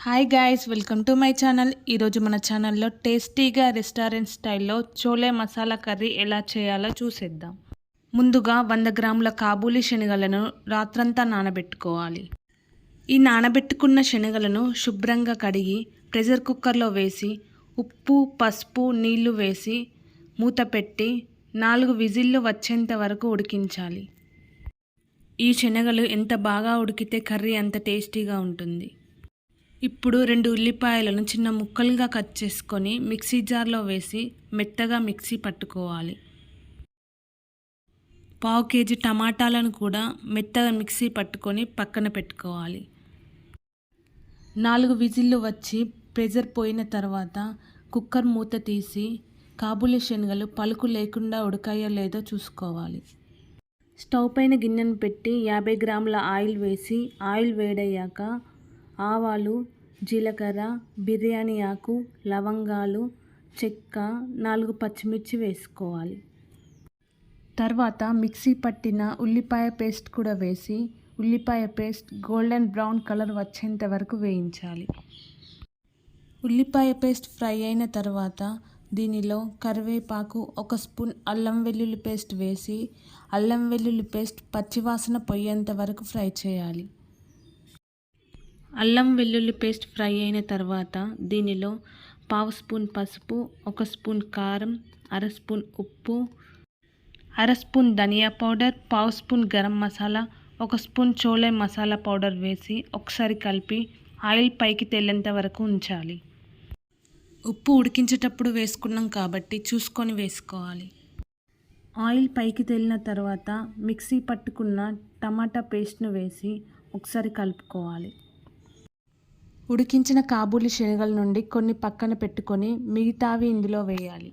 Hi guys, welcome to my channel. ఈరోజు మన ఛానల్లో టేస్టీగా రెస్టారెంట్ స్టైల్లో చోలే మసాలా కర్రీ ఎలా చేయాలో చూసేద్దాం. ముందుగా 100 గ్రాముల కాబూలీ శనగలను రాత్రంతా నానబెట్టుకోవాలి. ఈ నానబెట్టుకున్న శనగలను శుభ్రంగా కడిగి ప్రెషర్ కుక్కర్లో వేసి ఉప్పు, పసుపు, నీళ్లు వేసి మూత పెట్టి 4 విజిల్లు వచ్చేంత వరకు ఉడికించాలి. ఈ శనగలు ఎంత బాగా ఉడికితే కర్రీ అంత టేస్టీగా ఉంటుంది. ఇప్పుడు 2 ఉల్లిపాయలను చిన్న ముక్కలుగా కట్ చేసుకొని మిక్సీ జార్లో వేసి మెత్తగా మిక్సీ పట్టుకోవాలి. 1/2 కేజీ టమాటాలను కూడా మెత్తగా మిక్సీ పట్టుకొని పక్కన పెట్టుకోవాలి. 4 విజిల్లు వచ్చి ప్రెషర్ పోయిన తర్వాత కుక్కర్ మూత తీసి కాబూలీ శనగలు పలుకు లేకుండా ఉడకాయో లేదో చూసుకోవాలి. స్టవ్ పైన గిన్నెను పెట్టి 50 గ్రాముల ఆయిల్ వేసి ఆయిల్ వేడయ్యాక ఆవాలు, జీలకర్ర, బిర్యానీ ఆకు, లవంగాలు, చెక్క, 4 పచ్చిమిర్చి వేసుకోవాలి. తర్వాత మిక్సీ పట్టిన ఉల్లిపాయ పేస్ట్ కూడా వేసి ఉల్లిపాయ పేస్ట్ గోల్డెన్ బ్రౌన్ కలర్ వచ్చేంత వరకు వేయించాలి. ఉల్లిపాయ పేస్ట్ ఫ్రై అయిన తర్వాత దీనిలో కరివేపాకు, 1 స్పూన్ అల్లం వెల్లుల్లి పేస్ట్ వేసి అల్లం వెల్లుల్లి పేస్ట్ పచ్చివాసన పోయేంత వరకు ఫ్రై చేయాలి. అల్లం వెల్లుల్లి పేస్ట్ ఫ్రై అయిన తర్వాత దీనిలో 1/2 స్పూన్ పసుపు, 1 స్పూన్ కారం, 1/2 స్పూన్ ఉప్పు, 1/2 spoon dhania powder, 1/2 spoon garam masala, 1 spoon chole masala powder వేసి ఒకసారి కలిపి ఆయిల్ పైకి తేలేంత వరకు ఉంచాలి. ఉప్పు ఉడికించేటప్పుడు వేసుకున్నాం కాబట్టి చూసుకొని వేసుకోవాలి. ఆయిల్ పైకి తేలిన తర్వాత మిక్సీ పట్టుకున్న టమాటా పేస్ట్ను వేసి ఒకసారి కలుపుకోవాలి. ఉడికించిన కాబూలీ శనగల నుండి కొన్ని పక్కన పెట్టుకొని మిగతావి ఇందులో వేయాలి.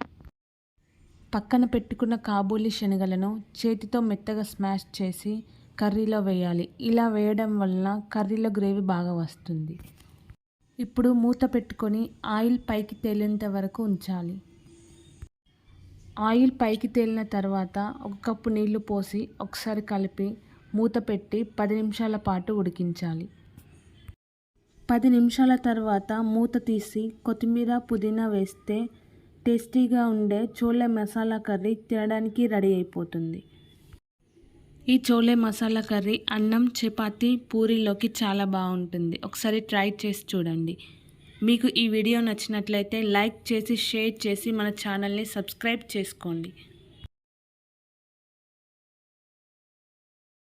పక్కన పెట్టుకున్న కాబూలీ శనగలను చేతితో మెత్తగా స్మాష్ చేసి కర్రీలో వేయాలి. ఇలా వేయడం వలన కర్రీలో గ్రేవీ బాగా వస్తుంది. ఇప్పుడు మూత పెట్టుకొని ఆయిల్ పైకి తేలేంత వరకు ఉంచాలి. ఆయిల్ పైకి తేలిన తర్వాత 1 కప్పు నీళ్లు పోసి ఒకసారి కలిపి మూత పెట్టి 10 నిమిషాల పాటు ఉడికించాలి. 10 నిమిషాల తర్వాత మూత తీసి కొత్తిమీర, పుదీనా వేస్తే టేస్టీగా ఉండే చోలే మసాలా కర్రీ తినడానికి రెడీ అయిపోతుంది. ఈ చోలే మసాలా కర్రీ అన్నం, చపాతీ, పూరీలోకి చాలా బాగుంటుంది. ఒకసారి ట్రై చేసి చూడండి. మీకు ఈ వీడియో నచ్చినట్లయితే లైక్ చేసి షేర్ చేసి మన ఛానల్ని సబ్స్క్రైబ్ చేసుకోండి.